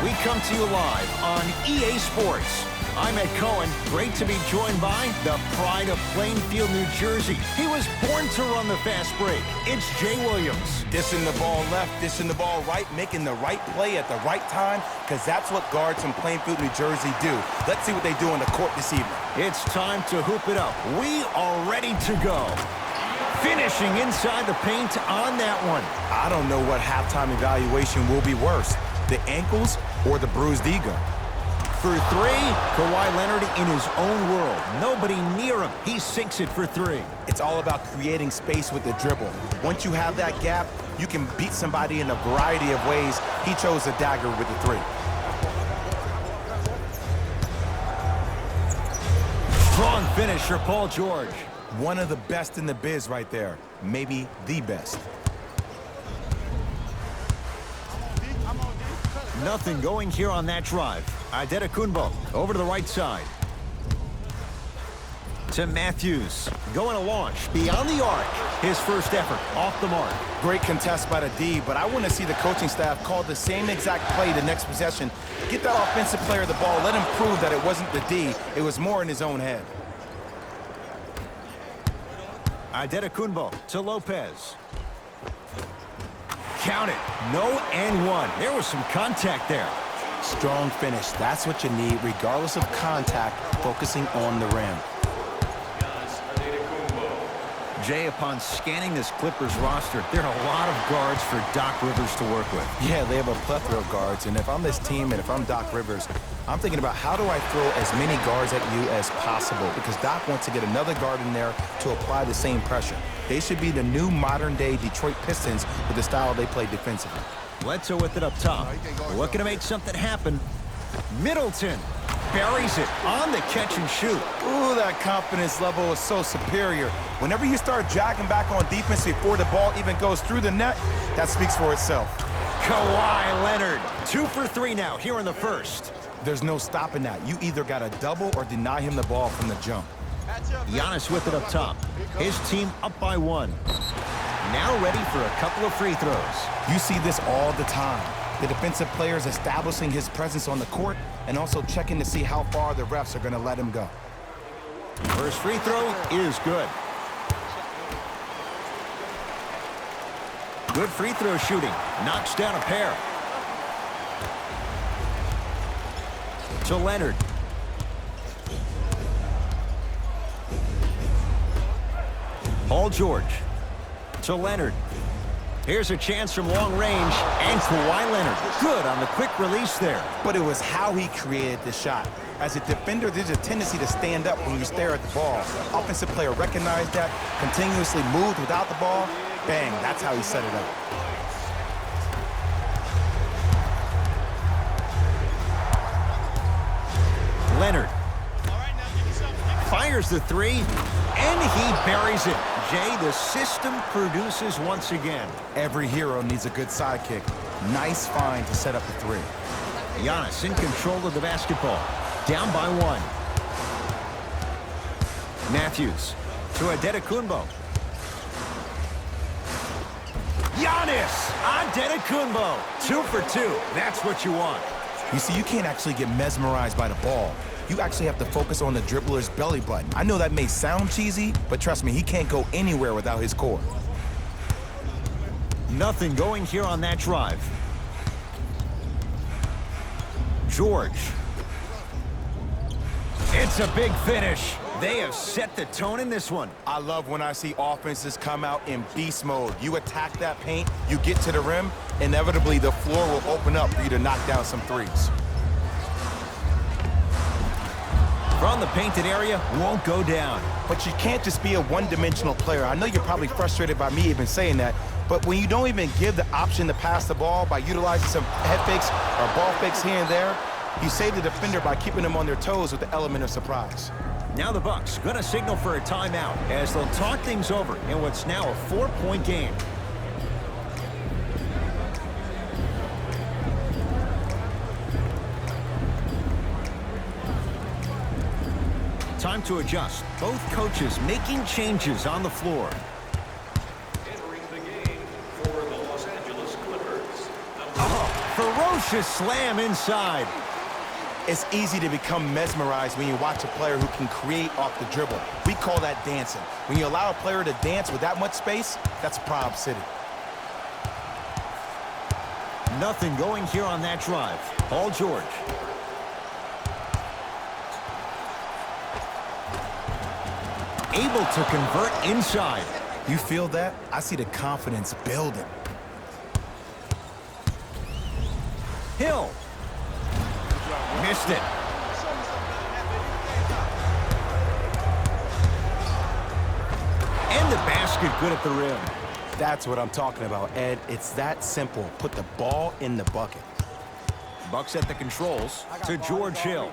We come to you live on EA Sports. I'm Ed Cohen. Great to be joined by the pride of Plainfield, New Jersey. He was born to run the fast break. It's Jay Williams. Dishing the ball left, dishing the ball right, making the right play at the right time, because that's what guards from Plainfield, New Jersey do. Let's see what they do on the court this evening. It's time to hoop it up. We are ready to go. Finishing inside the paint on that one. I don't know what halftime evaluation will be worse, the ankles or the bruised ego. For three, Kawhi Leonard in his own world. Nobody near him. He sinks it for three. It's all about creating space with the dribble. Once you have that gap, you can beat somebody in a variety of ways. He chose a dagger with the three. Strong finish for Paul George. One of the best in the biz right there. Maybe the best. Nothing going here on that drive. Adetokunbo over to the right side. To Matthews. Going to launch beyond the arc. His first effort off the mark. Great contest by the D, but I want to see the coaching staff call the same exact play the next possession. Get that offensive player the ball. Let him prove that it wasn't the D. It was more in his own head. Adetokunbo to Lopez. Count it. No and one. There was some contact there. Strong finish. That's what you need, regardless of contact, focusing on the rim. Jay, upon scanning this Clippers roster, there are a lot of guards for Doc Rivers to work with. Yeah, they have a plethora of guards, and if I'm this team and if I'm Doc Rivers, I'm thinking about how do I throw as many guards at you as possible, because Doc wants to get another guard in there to apply the same pressure. They should be the new modern-day Detroit Pistons with the style they play defensively. Bledsoe with it up top. Looking to make something happen. Middleton buries it on the catch and shoot. Ooh, that confidence level is so superior. Whenever you start jogging back on defense before the ball even goes through the net, that speaks for itself. Kawhi Leonard, 2 for 3 now here in the first. There's no stopping that. You either got to double or deny him the ball from the jump. Giannis with it up top. His team up by 1. Now ready for a couple of free throws. You see this all the time. The defensive players establishing his presence on the court and also checking to see how far the refs are going to let him go. First free throw is good. Good free throw shooting. Knocks down a pair. To Leonard. Paul George. To Leonard. Here's a chance from long range, and Kawhi Leonard. Good on the quick release there. But it was how he created the shot. As a defender, there's a tendency to stand up when you stare at the ball. Offensive player recognized that, continuously moved without the ball. Bang, that's how he set it up. Leonard fires the three, and he buries it. Jay, the system produces once again. Every hero needs a good sidekick. Nice find to set up the three. Giannis in control of the basketball. Down by 1. Matthews to Adetokunbo. Giannis Adetokunbo. 2 for 2. That's what you want. You see, you can't actually get mesmerized by the ball. You actually have to focus on the dribbler's belly button. I know that may sound cheesy, but trust me, he can't go anywhere without his core. Nothing going here on that drive. George. It's a big finish. They have set the tone in this one. I love when I see offenses come out in beast mode. You attack that paint, you get to the rim, inevitably the floor will open up for you to knock down some threes. From the painted area, won't go down. But you can't just be a one-dimensional player. I know you're probably frustrated by me even saying that, but when you don't even give the option to pass the ball by utilizing some head fakes or ball fakes here and there, you save the defender by keeping them on their toes with the element of surprise. Now the Bucks gonna signal for a timeout as they'll talk things over in what's now a 4-point game. Time to adjust. Both coaches making changes on the floor. Vicious slam inside. It's easy to become mesmerized when you watch a player who can create off the dribble. We call that dancing. When you allow a player to dance with that much space, that's Prob City. Nothing going here on that drive. Paul George. Able to convert inside. You feel that? I see the confidence building. Hill. Missed it. And the basket good at the rim. That's what I'm talking about, Ed. It's that simple. Put the ball in the bucket. Bucks at the controls to George Hill.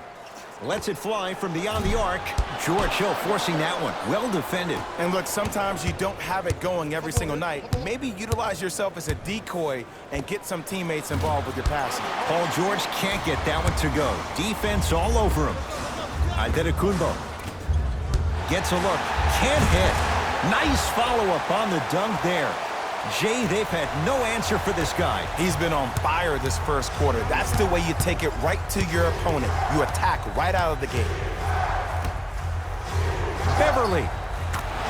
Lets it fly from beyond the arc. George Hill forcing that one. Well defended. And look, sometimes you don't have it going every single night. Maybe utilize yourself as a decoy and get some teammates involved with your passing. Paul George can't get that one to go. Defense all over him. Antetokounmpo gets a look. Can't hit. Nice follow-up on the dunk there. Jay, they've had no answer for this guy. He's been on fire this first quarter. That's the way you take it right to your opponent. You attack right out of the gate. Beverly.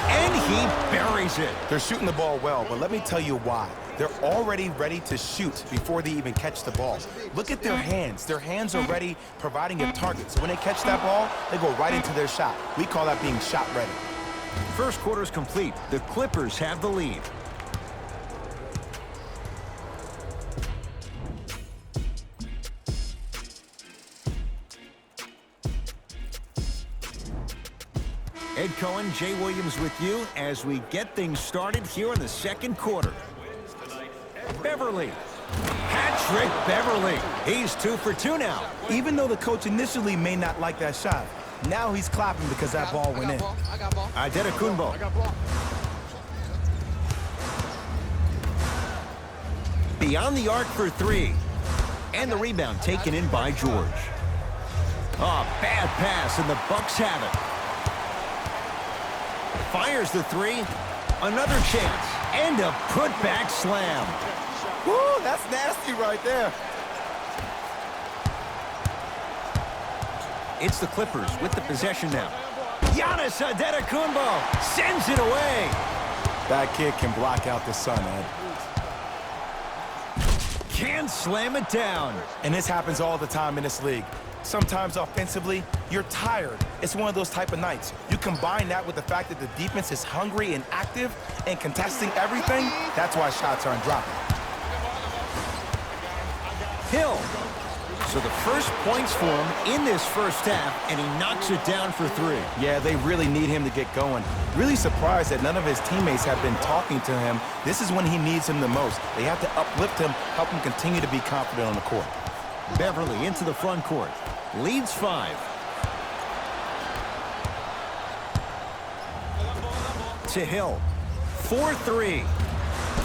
And he buries it. They're shooting the ball well, but let me tell you why. They're already ready to shoot before they even catch the ball. Look at their hands. Their hands are ready, providing a target. So when they catch that ball, they go right into their shot. We call that being shot ready. First quarter's complete. The Clippers have the lead. Ed Cohen, Jay Williams with you as we get things started here in the second quarter. Beverly. Hat-trick Beverly. He's 2 for 2 now. Even though the coach initially may not like that shot, now he's clapping because that ball went in. Antetokounmpo. Beyond the arc for 3. And the rebound taken in by George. Oh, bad pass, and the Bucks have it. Fires the 3. Another chance. And a putback slam. Woo, that's nasty right there. It's the Clippers with the possession now. Giannis Antetokounmpo sends it away. That kid can block out the sun, Ed. Can't slam it down. And this happens all the time in this league. Sometimes offensively, you're tired. It's one of those type of nights. You combine that with the fact that the defense is hungry and active and contesting everything, that's why shots aren't dropping. Hill. So the first points for him in this first half, and he knocks it down for 3. Yeah, they really need him to get going. Really surprised that none of his teammates have been talking to him. This is when he needs him the most. They have to uplift him, help him continue to be confident on the court. Beverly into the front court. Leads 5. To Hill. 4-3.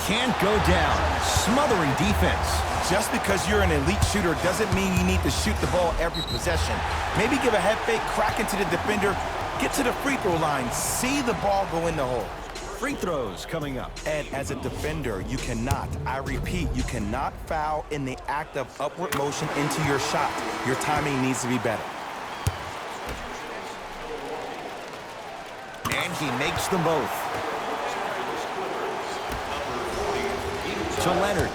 Can't go down. Smothering defense. Just because you're an elite shooter doesn't mean you need to shoot the ball every possession. Maybe give a head fake, crack into the defender, get to the free throw line, see the ball go in the hole. Free throws coming up. And as a defender, you cannot, I repeat, you cannot foul in the act of upward motion into your shot. Your timing needs to be better. And he makes them both. To Leonard.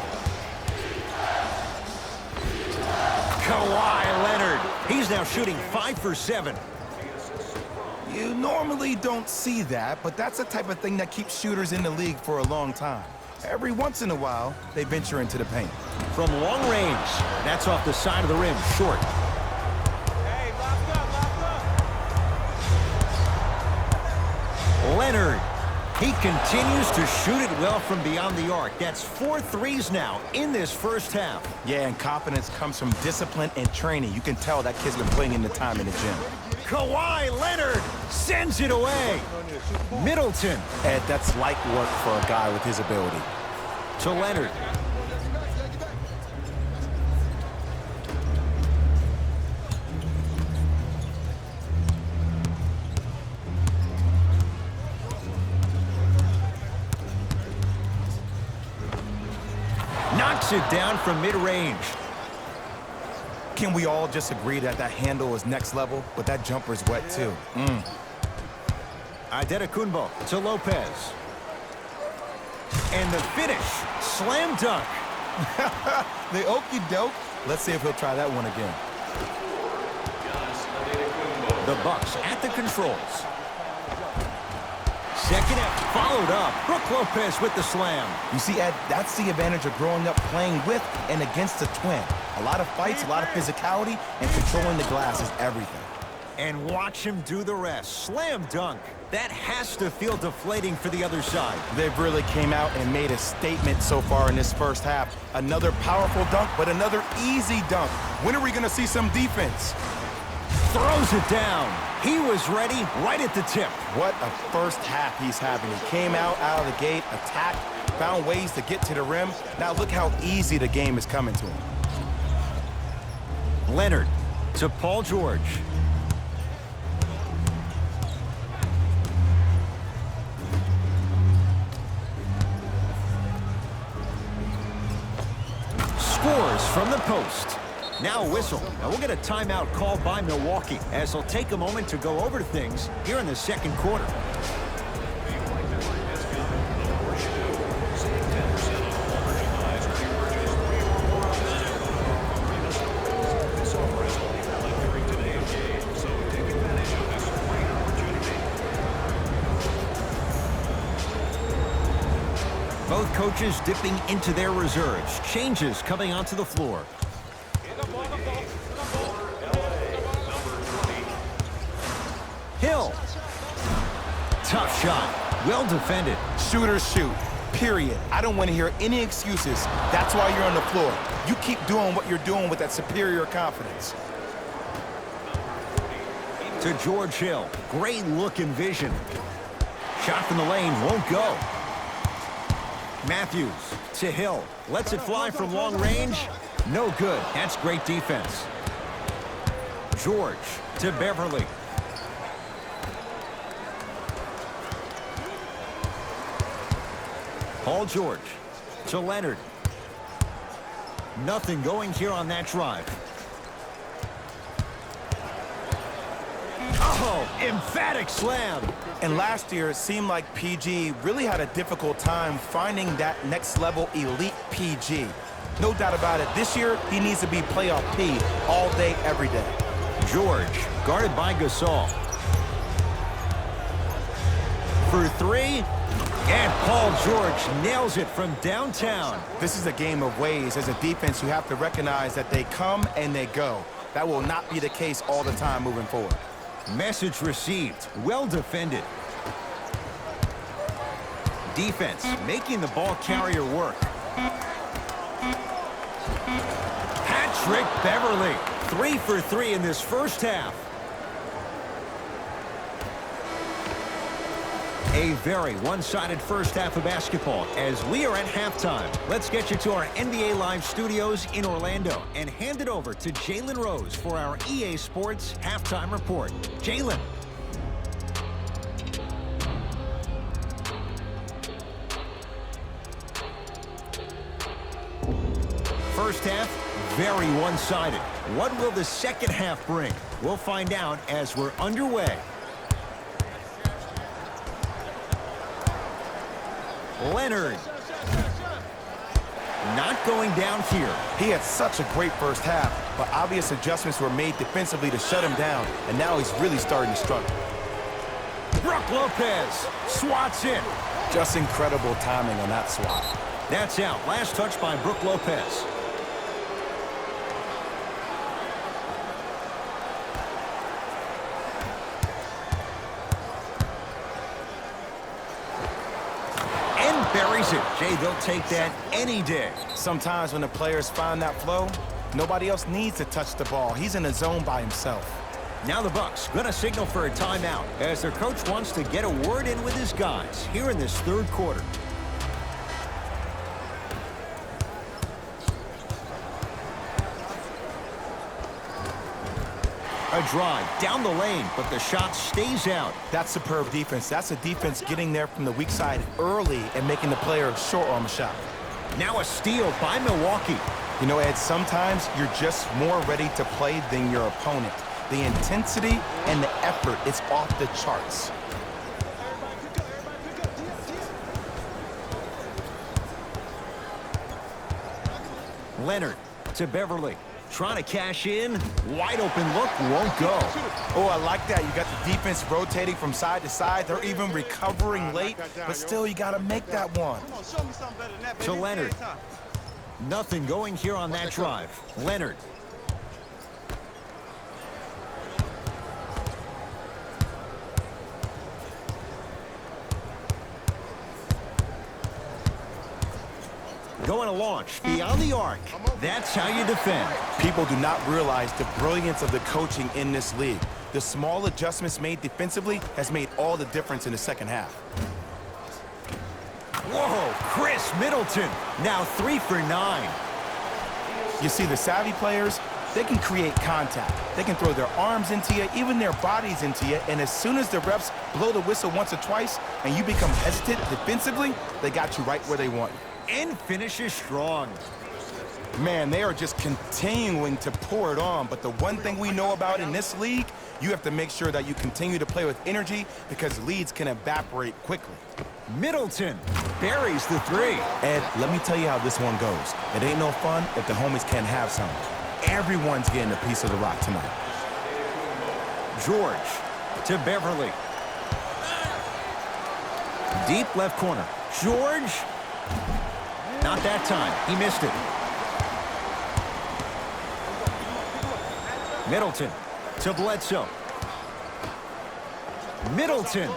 Kawhi Leonard. He's now shooting 5 for 7. You normally don't see that, but that's the type of thing that keeps shooters in the league for a long time. Every once in a while, they venture into the paint. From long range, that's off the side of the rim, short. Hey, lock up. Leonard. He continues to shoot it well from beyond the arc. That's 4 threes now in this first half. Yeah, and confidence comes from discipline and training. You can tell that kid's been putting in the time in the gym. Kawhi Leonard sends it away. Middleton. Ed, that's light work for a guy with his ability. To Leonard. Knocks it down from mid-range. Can we all just agree that that handle is next level, but that jumper is wet too? Antetokounmpo to Lopez. And the finish, slam dunk. The okey doke. Let's see if he'll try that one again. The Bucks at the controls. Second half followed up. Brook Lopez with the slam. You see, Ed, that's the advantage of growing up playing with and against a twin. A lot of fights, a lot of physicality, and controlling the glass is everything. And watch him do the rest. Slam dunk. That has to feel deflating for the other side. They've really came out and made a statement so far in this first half. Another powerful dunk, but another easy dunk. When are we going to see some defense? Throws it down. He was ready right at the tip. What a first half he's having. He came out of the gate, attacked, found ways to get to the rim. Now look how easy the game is coming to him. Leonard to Paul George. Scores from the post. Now a whistle, and we'll get a timeout called by Milwaukee as they'll take a moment to go over things here in the second quarter. Both coaches dipping into their reserves. Changes coming onto the floor. Hill. Tough shot. Well defended. Shooters shoot. Period. I don't want to hear any excuses. That's why you're on the floor. You keep doing what you're doing with that superior confidence. To George Hill. Great look and vision. Shot from the lane won't go. Matthews to Hill. Lets it fly from long range. No good. That's great defense. George to Beverly. Paul George to Leonard. Nothing going here on that drive. Oh, emphatic slam. And last year, it seemed like PG really had a difficult time finding that next level elite PG. No doubt about it. This year, he needs to be playoff P all day, every day. George guarded by Gasol. For three. And Paul George nails it from downtown. This is a game of ways. As a defense, you have to recognize that they come and they go. That will not be the case all the time moving forward. Message received. Well defended. Defense making the ball carrier work. Patrick Beverly. 3 for 3 in this first half. A very one-sided first half of basketball as we are at halftime. Let's get you to our NBA Live studios in Orlando and hand it over to Jalen Rose for our EA Sports halftime report. Jalen. First half, very one-sided. What will the second half bring? We'll find out as we're underway. Leonard. Not going down here. He had such a great first half, but obvious adjustments were made defensively to shut him down, and now he's really starting to struggle. Brook Lopez swats in. Just incredible timing on that swat. That's out. Last touch by Brook Lopez. Buries it. Jay, they'll take that any day. Sometimes when the players find that flow, nobody else needs to touch the ball. He's in a zone by himself. Now the Bucks going to signal for a timeout as their coach wants to get a word in with his guys here in this third quarter. A drive down the lane, but the shot stays out. That's superb defense. That's a defense getting there from the weak side early and making the player short on the shot. Now a steal by Milwaukee. You know, Ed, sometimes you're just more ready to play than your opponent. The intensity and the effort is off the charts. Leonard to Beverly. Trying to cash in. Wide open look, won't go. Oh, I like that. You got the defense rotating from side to side. They're even recovering late, but still, you got to make that one. To Leonard. Nothing going here on that drive. Leonard. Going to launch beyond the arc. That's how you defend. People do not realize the brilliance of the coaching in this league. The small adjustments made defensively has made all the difference in the second half. Whoa, Chris Middleton. Now 3 for 9. You see, the savvy players, they can create contact. They can throw their arms into you, even their bodies into you, and as soon as the refs blow the whistle once or twice and you become hesitant defensively, they got you right where they want you. And finishes strong. Man, they are just continuing to pour it on, but the one thing we know about in this league, you have to make sure that you continue to play with energy because leads can evaporate quickly. Middleton buries the 3. Ed, let me tell you how this one goes. It ain't no fun if the homies can't have some. Everyone's getting a piece of the rock tonight. George to Beverly. Deep left corner. George. Not that time. He missed it. Middleton to Bledsoe. Middleton.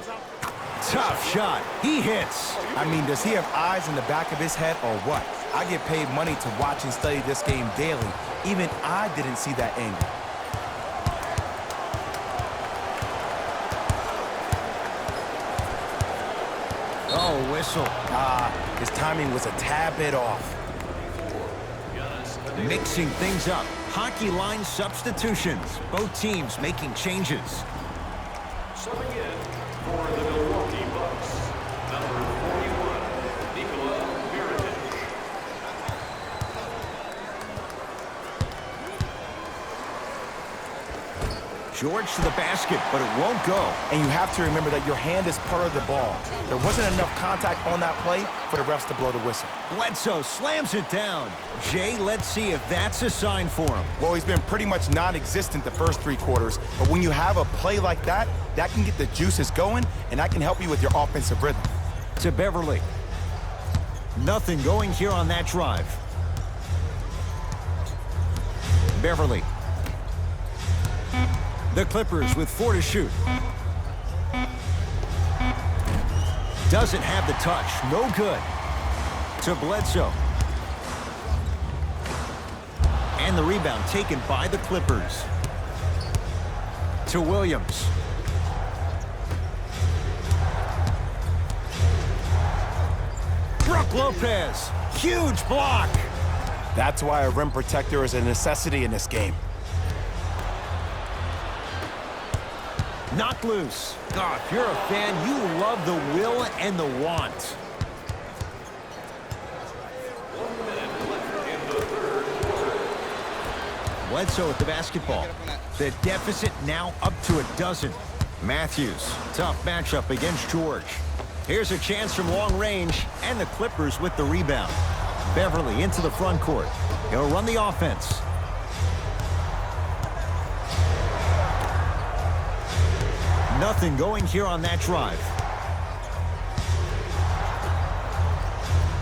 Tough shot. He hits. I mean, does he have eyes in the back of his head or what? I get paid money to watch and study this game daily. Even I didn't see that angle. Oh, whistle. His timing was a tad bit off. Mixing things up. Hockey line substitutions. Both teams making changes. Subbing in for the Milwaukee Bucks, number 41, George to the basket, but it won't go. And you have to remember that your hand is part of the ball. There wasn't enough contact on that play for the refs to blow the whistle. Bledsoe slams it down. Jay, let's see if that's a sign for him. Well, he's been pretty much non-existent the first 3 quarters, but when you have a play like that, that can get the juices going, and that can help you with your offensive rhythm. To Beverly. Nothing going here on that drive. Beverly. The Clippers with 4 to shoot. Doesn't have the touch. No good. To Bledsoe. And the rebound taken by the Clippers. To Williams. Brook Lopez. Huge block. That's why a rim protector is a necessity in this game. Knocked loose. Oh, if you're a fan, you love the will and the want. 1 minute left in the third quarter. Bledsoe with the basketball. The deficit now up to a dozen. Matthews, tough matchup against George. Here's a chance from long range, and the Clippers with the rebound. Beverly into the front court. He'll run the offense. Nothing going here on that drive.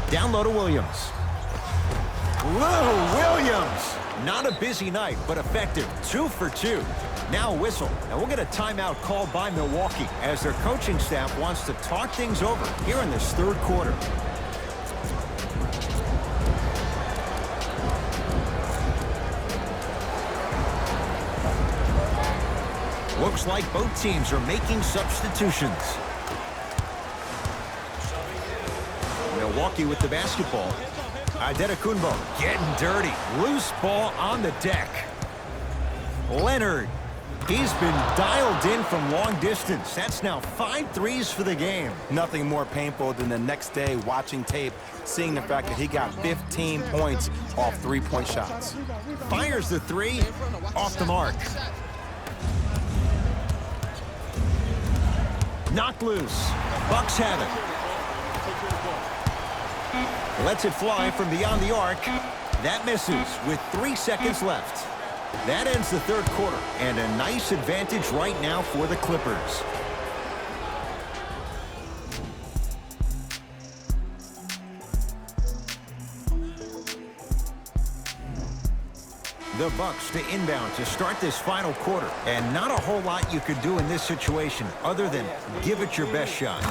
Down low to Williams. Whoa, Williams! Not a busy night, but effective. 2 for 2. Now a whistle. And we'll get a timeout called by Milwaukee as their coaching staff wants to talk things over here in this third quarter. Looks like both teams are making substitutions. Milwaukee with the basketball. Adetokunbo getting dirty. Loose ball on the deck. Leonard. He's been dialed in from long distance. That's now 5 threes for the game. Nothing more painful than the next day watching tape, seeing the fact that he got 15 points off three-point shots. Fires the three, off the mark. Knocked loose. Bucks have it. Lets it fly from beyond the arc. That misses with 3 seconds left. That ends the third quarter, and a nice advantage right now for the Clippers. The Bucks to inbound to start this final quarter, and not a whole lot you could do in this situation other than give it your best shot.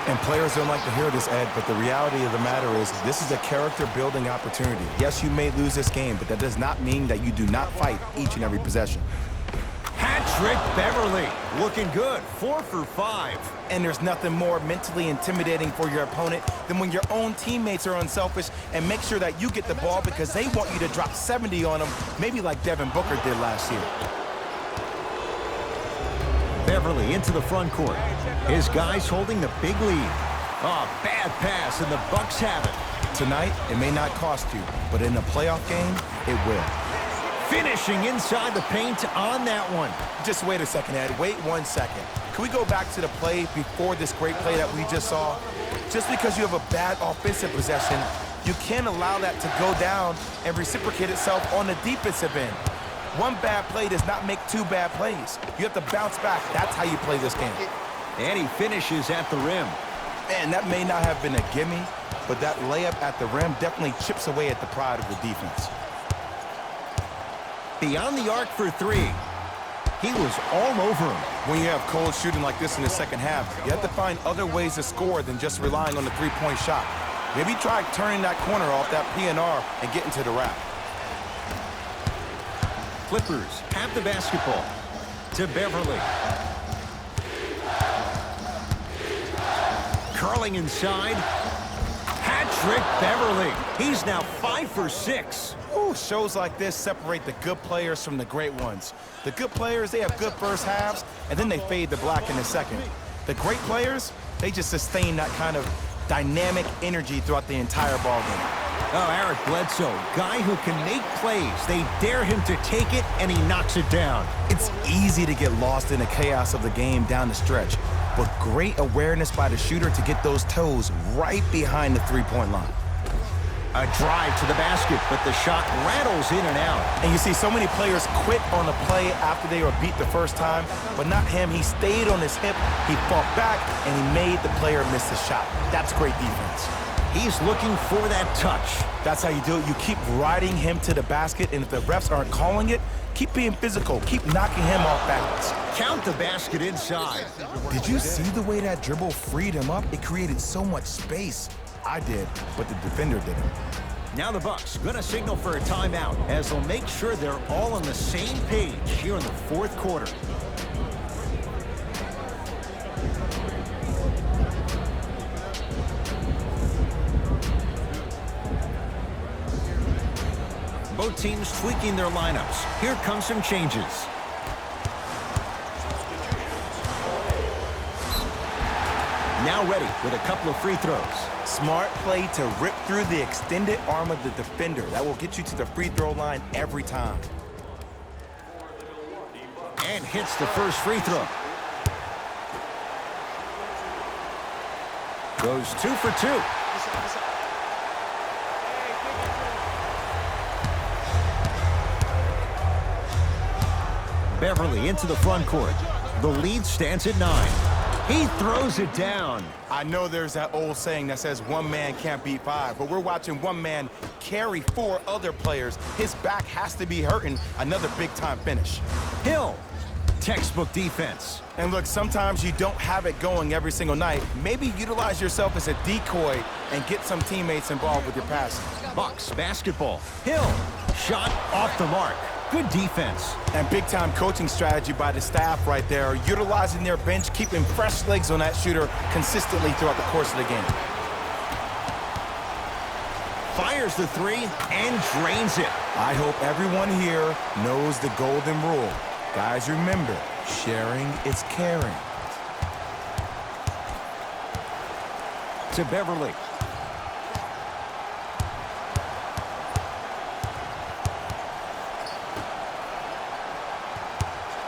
And players don't like to hear this, Ed, but the reality of the matter is this is a character-building opportunity. Yes, you may lose this game, but that does not mean that you do not fight each and every possession. Hat-trick Beverly. Looking good. 4 for 5. And there's nothing more mentally intimidating for your opponent than when your own teammates are unselfish and make sure that you get the ball because they want you to drop 70 on them, maybe like Devin Booker did last year. Beverly into the front court. His guys holding the big lead. Oh, bad pass, and the Bucks have it. Tonight, it may not cost you, but in a playoff game, it will. Finishing inside the paint on that one. Just wait a second, Ed. Wait 1 second. Can we go back to the play before this great play that we just saw? Just because you have a bad offensive possession, you can't allow that to go down and reciprocate itself on the defensive end. One bad play does not make 2 bad plays. You have to bounce back. That's how you play this game. And he finishes at the rim. Man, that may not have been a gimme, but that layup at the rim definitely chips away at the pride of the defense. Beyond the arc for 3. He was all over him. When you have cold shooting like this in the second half, you have to find other ways to score than just relying on the three-point shot. Maybe try turning that corner off that PNR and getting to the rack. Clippers have the basketball to Beverly. Curling inside. Hat-trick Beverly. He's now 5 for 6. Ooh, shows like this separate the good players from the great ones. The good players, they have good first halves, and then they fade to black in the second. The great players, they just sustain that kind of dynamic energy throughout the entire ballgame. Oh, Eric Bledsoe, guy who can make plays. They dare him to take it, and he knocks it down. It's easy to get lost in the chaos of the game down the stretch, but great awareness by the shooter to get those toes right behind the three-point line. A drive to the basket, but the shot rattles in and out. And you see so many players quit on a play after they were beat the first time, but not him. He stayed on his hip, he fought back, and he made the player miss the shot. That's great defense. He's looking for that touch. That's how you do it. You keep riding him to the basket, and if the refs aren't calling it, keep being physical. Keep knocking him off balance. Count the basket inside. Did you see the way that dribble freed him up? It created so much space. I did, but the defender didn't. Now the Bucks gonna signal for a timeout as they'll make sure they're all on the same page here in the fourth quarter. Both teams tweaking their lineups. Here come some changes. Now ready with a couple of free throws. Smart play to rip through the extended arm of the defender. That will get you to the free throw line every time. And hits the first free throw. Goes 2 for 2. Beverly into the front court. The lead stands at 9. He throws it down. I know there's that old saying that says one man can't beat 5, but we're watching one man carry 4 other players. His back has to be hurting. Another big-time finish. Hill, textbook defense. And look, sometimes you don't have it going every single night. Maybe utilize yourself as a decoy and get some teammates involved with your passing. Bucks basketball. Hill, shot off the mark. Good defense. And big-time coaching strategy by the staff right there, utilizing their bench, keeping fresh legs on that shooter consistently throughout the course of the game. Fires the 3 and drains it. I hope everyone here knows the golden rule. Guys, remember, sharing is caring. To Beverly.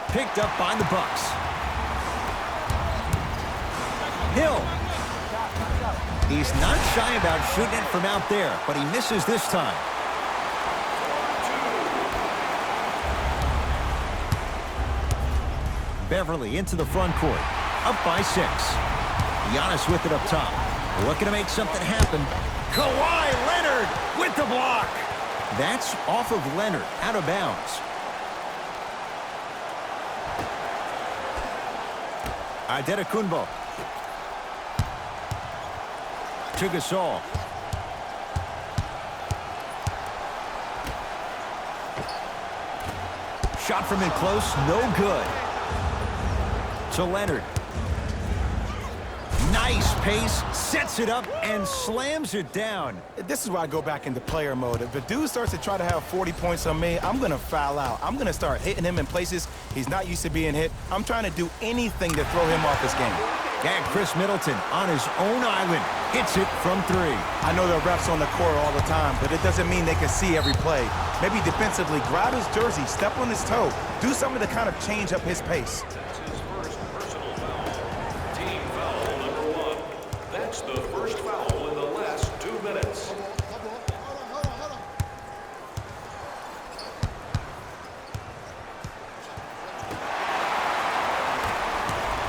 Picked up by the Bucks. Hill. He's not shy about shooting it from out there, but he misses this time. Beverly into the front court. Up by 6. Giannis with it up top. Looking to make something happen. Kawhi Leonard with the block. That's off of Leonard, out of bounds. Antetokounmpo. To Gasol. Shot from in close, no good. To Leonard. Nice pace, sets it up, and slams it down. This is why I go back into player mode. If the dude starts to try to have 40 points on me, I'm going to foul out. I'm going to start hitting him in places he's not used to being hit. I'm trying to do anything to throw him off his game. And Chris Middleton on his own island hits it from 3. I know there are refs on the court all the time, but it doesn't mean they can see every play. Maybe defensively, grab his jersey, step on his toe, do something to kind of change up his pace. That's his first personal foul. Team foul number 1. That's the first foul in the last 2 minutes.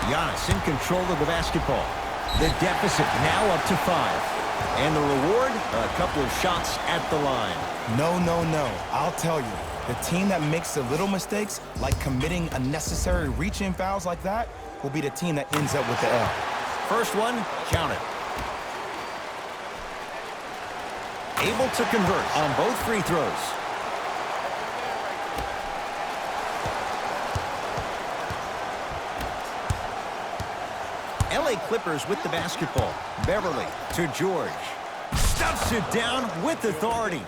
Giannis in control of the basketball. The deficit now up to 5. And the reward, a couple of shots at the line. No, no, no. I'll tell you, the team that makes the little mistakes, like committing unnecessary reach-in fouls like that, will be the team that ends up with the L. First one, count it. Able to convert on both free throws. LA Clippers with the basketball. Beverly to George. Stuffs it down with authority.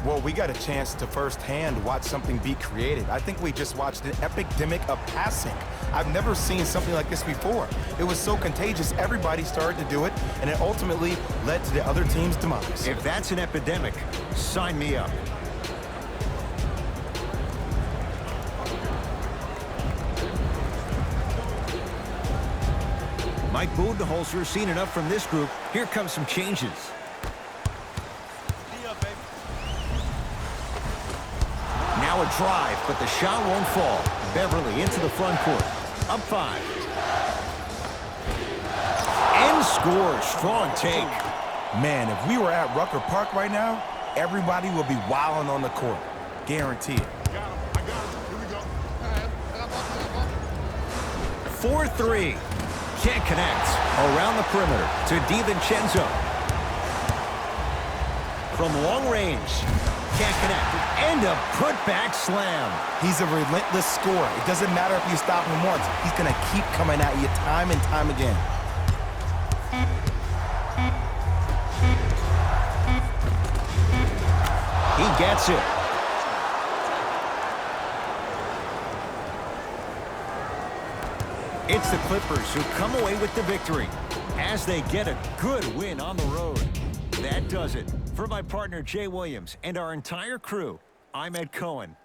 Well, we got a chance to firsthand watch something be created. I think we just watched an epidemic of passing. I've never seen something like this before. It was so contagious, everybody started to do it, and it ultimately led to the other team's demise. If that's an epidemic, sign me up. Mike Budenholzer seen enough from this group. Here comes some changes. Now a drive, but the shot won't fall. Beverly into the front court. Up 5. And scores. Strong take. Man, if we were at Rucker Park right now, everybody would be wilding on the court. Guaranteed. 4-3. Can't connect. Around the perimeter to DiVincenzo. From long range. Can't connect. And a putback slam. He's a relentless scorer. It doesn't matter if you stop him once. He's going to keep coming at you time and time again. He gets it. It's the Clippers who come away with the victory as they get a good win on the road. That does it. For my partner Jay Williams and our entire crew, I'm Ed Cohen.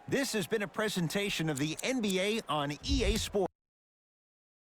This has been a presentation of the NBA on EA Sports.